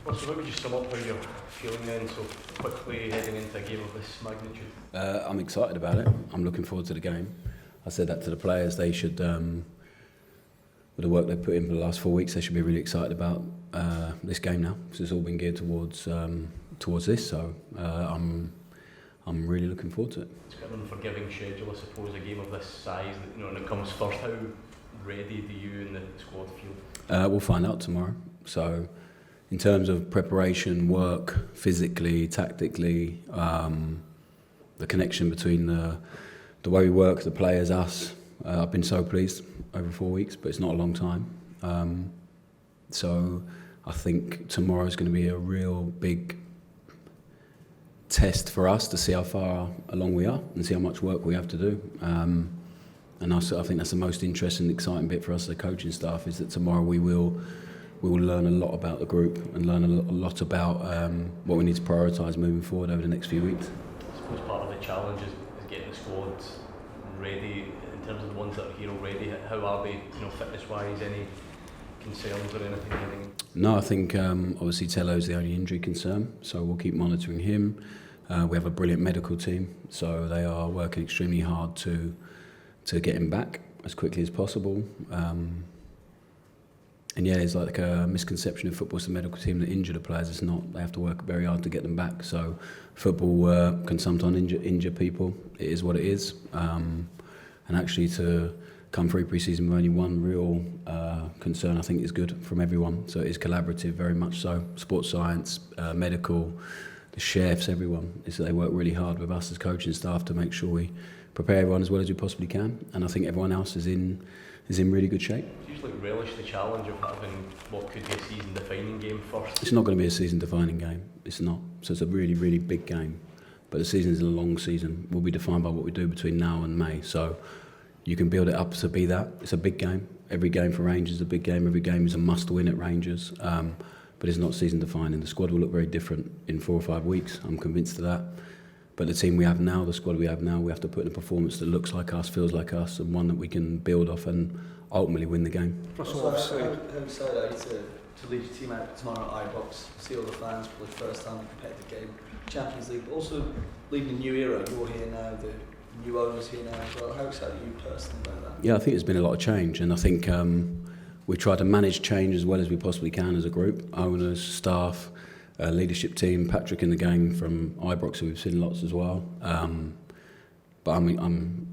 So how would you sum up how you're feeling then so quickly heading into a game of this magnitude? I'm excited about it. I'm looking forward to the game. I said that to the players. They should, with the work they've put in for the last 4 weeks, they should be really excited about this game now, because it's all been geared towards this. So I'm really looking forward to it. It's got an unforgiving schedule, I suppose. A game of this size, and it comes first. How ready do you and the squad feel? We'll find out tomorrow. So, in terms of preparation, work, physically, tactically, the connection between the way we work, the players, us, I've been so pleased over 4 weeks, but it's not a long time. So I think tomorrow is going to be a real big test for us to see how far along we are and see how much work we have to do. And I think that's the most interesting and exciting bit for us as a coaching staff, is that tomorrow we will learn a lot about the group and learn a lot about what we need to prioritise moving forward over the next few weeks. I suppose part of the challenge is getting the squad ready. In terms of the ones that are here already, how are they, fitness-wise? Any concerns or anything? No, I think obviously Tello's the only injury concern, so we'll keep monitoring him. We have a brilliant medical team, so they are working extremely hard to get him back as quickly as possible. And yeah, it's like a misconception of football. It's the medical team that injure the players. It's not. They have to work very hard to get them back. So football can sometimes injure people. It is what it is. And actually to come through pre-season with only one real concern, I think is good from everyone. So it is collaborative, very much so. Sports science, medical, the chefs, everyone. They work really hard with us as coaching staff to make sure we prepare everyone as well as we possibly can. And I think everyone else is in really good shape. Do you usually relish the challenge of having what could be a season-defining game first? It's not going to be a season-defining game. It's not. So it's a really, really big game. But the season is a long season. We'll be defined by what we do between now and May. So you can build it up to be that. It's a big game. Every game for Rangers is a big game. Every game is a must-win at Rangers. But it's not season-defining. The squad will look very different in 4 or 5 weeks. I'm convinced of that. But the team we have now, the squad we have now, we have to put in a performance that looks like us, feels like us, and one that we can build off and ultimately win the game. Russell, obviously, how excited are you to lead your team out tomorrow at Ibrox, see all the fans for the first time in a competitive game, Champions League, but also leading a new era. You're here now, the new owners here now as well. How excited are you personally about that? Yeah, I think there's been a lot of change, and I think we try to manage change as well as we possibly can as a group, owners, staff, leadership team, Patrick and the gang from Ibrox, who we've seen lots as well. But I'm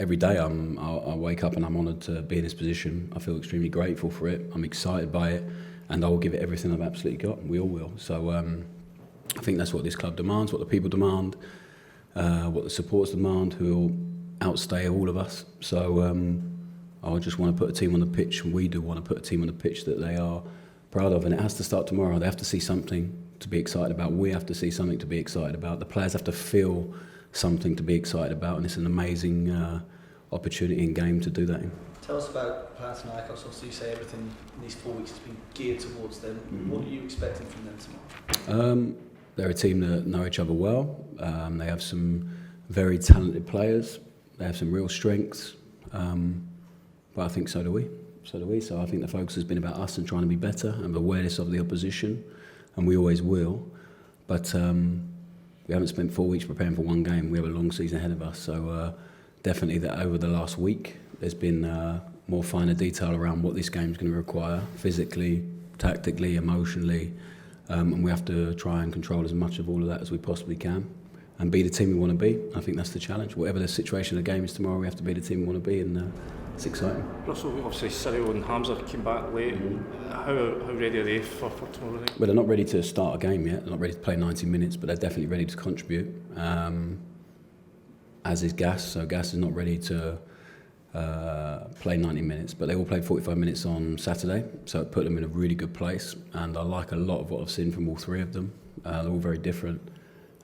every day I wake up and I'm honoured to be in this position. I feel extremely grateful for it. I'm excited by it, and I will give it everything I've absolutely got. We all will. So I think that's what this club demands, what the people demand, what the supporters demand, who will outstay all of us. So I just want to put a team on the pitch, and we do want to put a team on the pitch that they are proud of, and it has to start tomorrow. They have to see something to be excited about. We have to see something to be excited about. The players have to feel something to be excited about, and it's an amazing opportunity and game to do that in. Tell us about Panathinaikos. Obviously, you say everything in these 4 weeks has been geared towards them. What are you expecting from them tomorrow? They're a team that know each other well. They have some very talented players. They have some real strengths, but I think so do we. So I think the focus has been about us and trying to be better and awareness of the opposition, and we always will. But we haven't spent 4 weeks preparing for one game. We have a long season ahead of us. So definitely that over the last week, there's been more finer detail around what this game's going to require, physically, tactically, emotionally. And we have to try and control as much of all of that as we possibly can and be the team we want to be. I think that's the challenge. Whatever the situation of the game is tomorrow, we have to be the team we want to be, and it's exciting. Russell, obviously Cyril and Hamza came back late. How ready are they for tomorrow night? Well, they're not ready to start a game yet. They're not ready to play 90 minutes, but they're definitely ready to contribute, as is Gas. So Gas is not ready to play 90 minutes, but they all played 45 minutes on Saturday, so it put them in a really good place, and I like a lot of what I've seen from all three of them. They're all very different,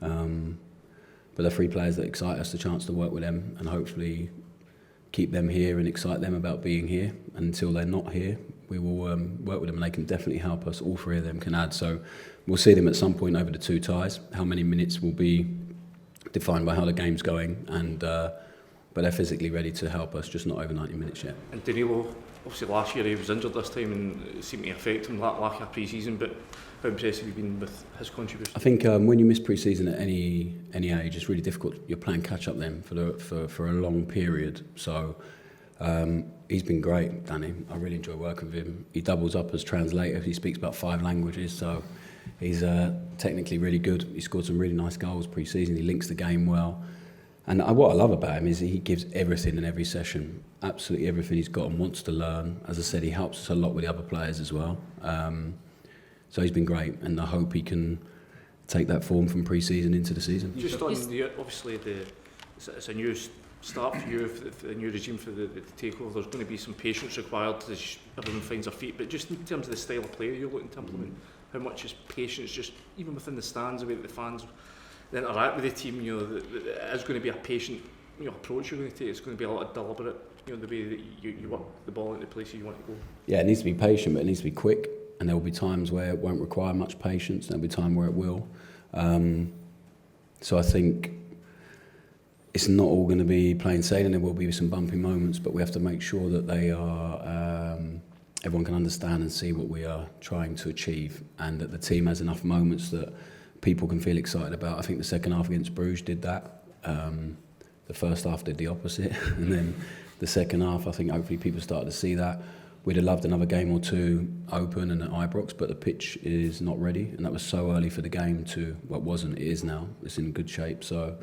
but they're three players that excite us, the chance to work with them and hopefully keep them here and excite them about being here. And until they're not here, we will work with them, and they can definitely help us. All three of them can add, so we'll see them at some point over the two ties. How many minutes will be defined by how the game's going, and but they're physically ready to help us, just not over 90 minutes yet. And Danilo, obviously last year he was injured this time and it seemed to affect him lack of pre-season, but how impressive have you been with his contribution? I think when you miss pre-season at any age, it's really difficult. You're playing catch-up then for a long period. So he's been great, Danny. I really enjoy working with him. He doubles up as translator. He speaks about 5 languages, so he's technically really good. He scored some really nice goals pre-season. He links the game well. And what I love about him is he gives everything in every session, absolutely everything he's got and wants to learn. As I said, he helps us a lot with the other players as well. So he's been great, and I hope he can take that form from pre-season into the season. Just on obviously it's a new start for you, for the new regime, for the takeover. There's going to be some patience required as everyone finds their feet, but just in terms of the style of play you're looking to implement, how much is patience, just even within the stands, the way that the fans interact with the team, you know, it is going to be a patient, you know, approach you're going to take. It's going to be a lot of deliberate, you know, the way that you work the ball into places you want to go. Yeah, it needs to be patient, but it needs to be quick, and there will be times where it won't require much patience, there'll be time where it will. So I think it's not all going to be plain sailing. There will be some bumpy moments, but we have to make sure that they are everyone can understand and see what we are trying to achieve, and that the team has enough moments that people can feel excited about. I think the second half against Bruges did that. The first half did the opposite, and then the second half, I think hopefully people started to see that. We'd have loved another game or two open and at Ibrox, but the pitch is not ready, and that was so early for the game to, well, it wasn't, it is now. It's in good shape, so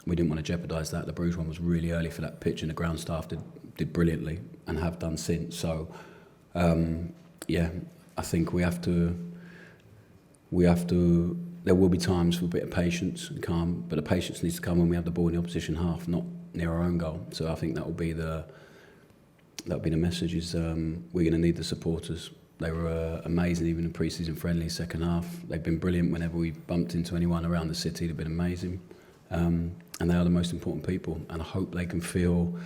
we didn't want to jeopardise that. The Bruges one was really early for that pitch, and the ground staff did brilliantly and have done since. So, yeah, I think we have to. There will be times for a bit of patience and calm, but the patience needs to come when we have the ball in the opposition half, not near our own goal. So I think that will be the message. Is we're going to need the supporters. They were amazing even in pre-season friendly second half. They've been brilliant whenever we bumped into anyone around the city. They've been amazing, and they are the most important people. And I hope they can feel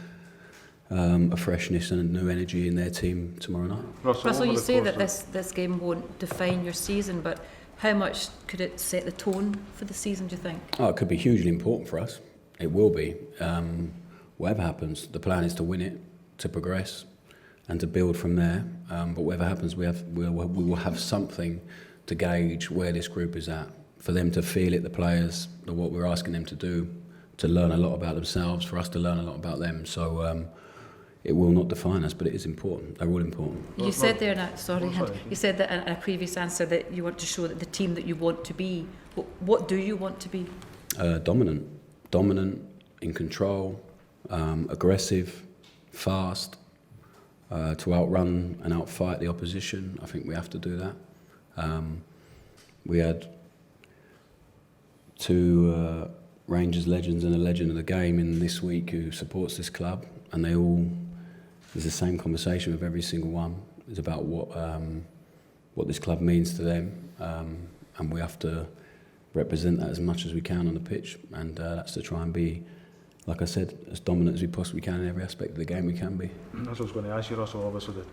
a freshness and a new energy in their team tomorrow night. Russell, you say that this game won't define your season, but how much could it set the tone for the season, do you think? Oh, it could be hugely important for us. It will be. Whatever happens, the plan is to win it, to progress, and to build from there. But whatever happens, we will have something to gauge where this group is at. For them to feel it, the players, what we're asking them to do, to learn a lot about themselves, for us to learn a lot about them. So it will not define us, but it is important. They're all important. You said there, you said that in a previous answer that you want to show that the team that you want to be. What do you want to be? Dominant, in control, aggressive, fast, to outrun and outfight the opposition. I think we have to do that. We had 2 Rangers legends and a legend of the game in this week who supports this club, and they all. There's the same conversation with every single one. It's about what this club means to them, and we have to represent that as much as we can on the pitch, and that's to try and be, like I said, as dominant as we possibly can in every aspect of the game we can be. As I was going to ask you, Russell, obviously the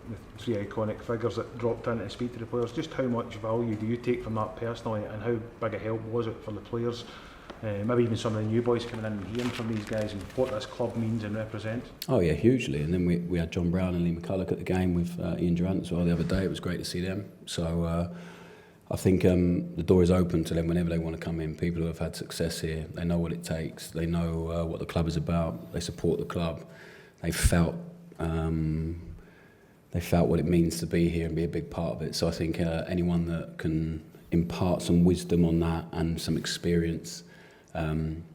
3 iconic figures that dropped in to speak to the players, just how much value do you take from that personally, and how big a help was it for the players? Maybe even some of the new boys coming in and hearing from these guys and what this club means and represents. Oh yeah, hugely. And then we had John Brown and Lee McCulloch at the game with Ian Durant as well the other day. It was great to see them. So I think the door is open to them whenever they want to come in. People who have had success here, they know what it takes. They know what the club is about. They support the club. They felt what it means to be here and be a big part of it. So I think anyone that can impart some wisdom on that and some experience. And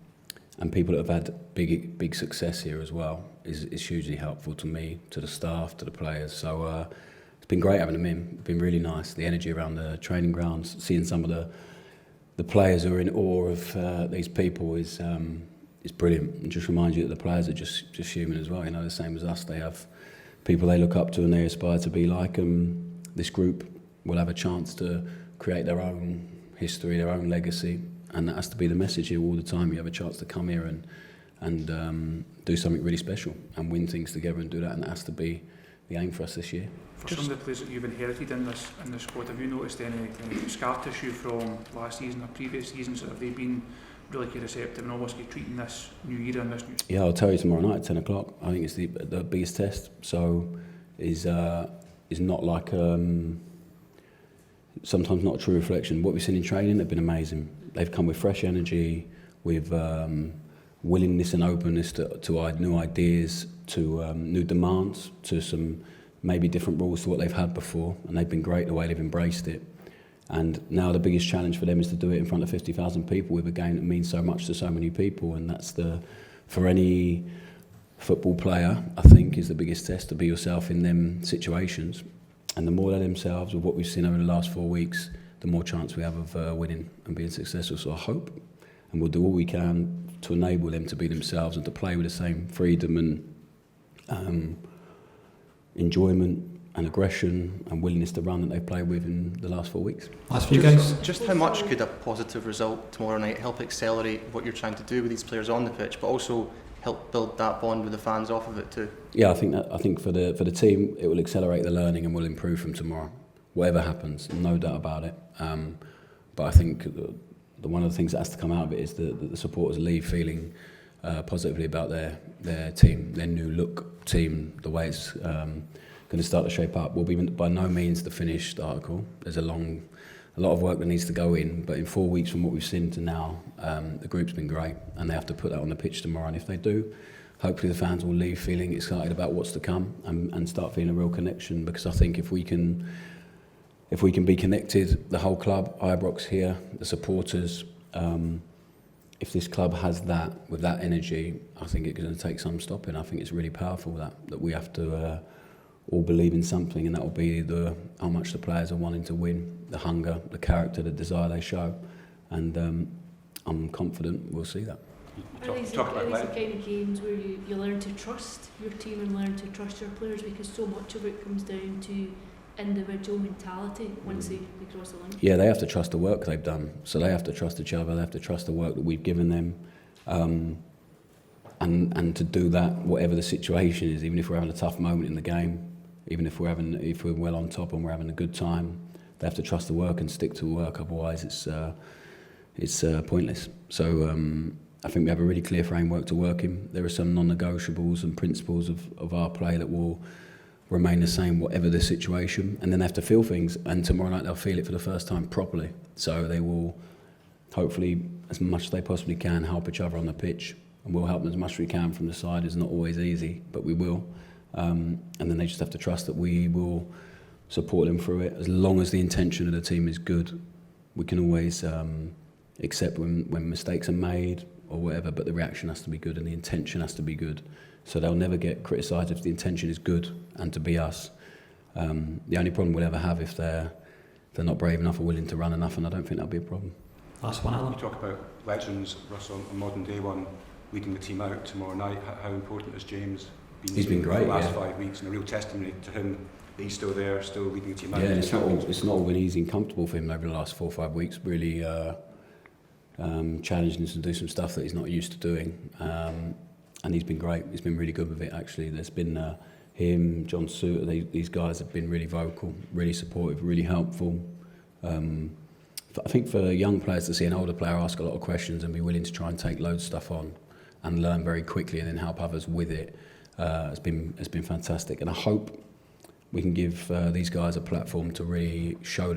people that have had big success here as well is hugely helpful to me, to the staff, to the players. So it's been great having them in. It's been really nice. The energy around the training grounds, seeing some of the players who are in awe of these people is brilliant. And just reminds you that the players are just human as well. You know, the same as us. They have people they look up to and they aspire to be like. This group will have a chance to create their own history, their own legacy. And that has to be the message here all the time. You have a chance to come here and do something really special and win things together and do that. And that has to be the aim for us this year. For some of the players that you've inherited in the squad, have you noticed any scar tissue from last season or previous seasons? Have they been really receptive and almost treating this new era and this new... Yeah, I'll tell you tomorrow night at 10 o'clock. I think it's the biggest test. So is not like sometimes not a true reflection. What we've seen in training, they've been amazing. They've come with fresh energy, with willingness and openness to new ideas, to new demands, to some maybe different rules to what they've had before, and they've been great the way they've embraced it. And now the biggest challenge for them is to do it in front of 50,000 people with a game that means so much to so many people, and that's for any football player, I think, is the biggest test, to be yourself in them situations. And the more they're themselves, with what we've seen over the last 4 weeks, the more chance we have of winning and being successful. So I hope, and we'll do all we can to enable them to be themselves and to play with the same freedom and enjoyment and aggression and willingness to run that they've played with in the last 4 weeks. Last few games. Just how much could a positive result tomorrow night help accelerate what you're trying to do with these players on the pitch, but also help build that bond with the fans off of it too? Yeah, I think for the team it will accelerate the learning and will improve from tomorrow, whatever happens, no doubt about it. But I think one of the things that has to come out of it is that the supporters leave feeling positively about their team, their new look team, the way it's going to start to shape up. Will be by no means the finished article. There's a lot of work that needs to go in, but in 4 weeks from what we've seen to now, the group's been great, and they have to put that on the pitch tomorrow. And if they do, hopefully the fans will leave feeling excited about what's to come and start feeling a real connection. Because I think if we can be connected, the whole club, Ibrox here, the supporters, if this club has that, with that energy, I think it's going to take some stopping. I think it's really powerful that we have to all believe in something, and that will be how much the players are wanting to win, the hunger, the character, the desire they show, and I'm confident we'll see that. Are these the kind of games where you learn to trust your team and learn to trust your players, because so much of it comes down to individual mentality once they cross the line? Yeah, they have to trust the work they've done, so they have to trust each other, they have to trust the work that we've given them, and to do that, whatever the situation is, even if we're having a tough moment in the game, even if we're well on top and we're having a good time, they have to trust the work and stick to work. Otherwise, it's pointless. So I think we have a really clear framework to work in. There are some non-negotiables and principles of our play that will remain the same whatever the situation, and then they have to feel things. And tomorrow night they'll feel it for the first time properly. So they will, hopefully, as much as they possibly can, help each other on the pitch, and we'll help them as much as we can from the side. It's not always easy, but we will. And then they just have to trust that we will support them through it. As long as the intention of the team is good, we can always accept when mistakes are made or whatever, but the reaction has to be good and the intention has to be good. So they'll never get criticised if the intention is good and to be us. The only problem we'll ever have if they're not brave enough or willing to run enough, and I don't think that'll be a problem. Last one, Alan. You talk about legends, Russell, a modern day one, leading the team out tomorrow night. How important is James? He's been great. The last 5 weeks, and a real testimony to him that he's still there, still leading the team out. Yeah, it's not all been easy and comfortable for him over the last 4 or 5 weeks. Really challenging him to do some stuff that he's not used to doing, and he's been great. He's been really good with it. Actually, there's been him, John Suter. These guys have been really vocal, really supportive, really helpful. I think for young players to see an older player ask a lot of questions and be willing to try and take loads of stuff on and learn very quickly and then help others with it. It's been fantastic, and I hope we can give these guys a platform to really show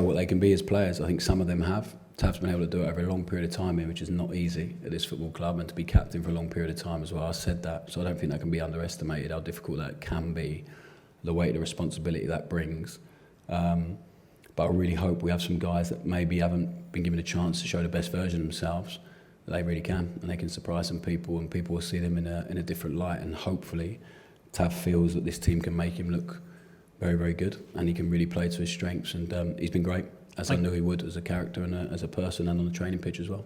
what they can be as players. I think some of them have. Tav's been able to do it over a long period of time here, which is not easy at this football club, and to be captain for a long period of time as well. I said that, so I don't think that can be underestimated, how difficult that can be, the weight of responsibility that brings. But I really hope we have some guys that maybe haven't been given a chance to show the best version of themselves. They really can, and they can surprise some people, and people will see them in a different light. And hopefully, Tav feels that this team can make him look very, very good, and he can really play to his strengths. And he's been great, as I knew he would, as a character and as a person, and on the training pitch as well.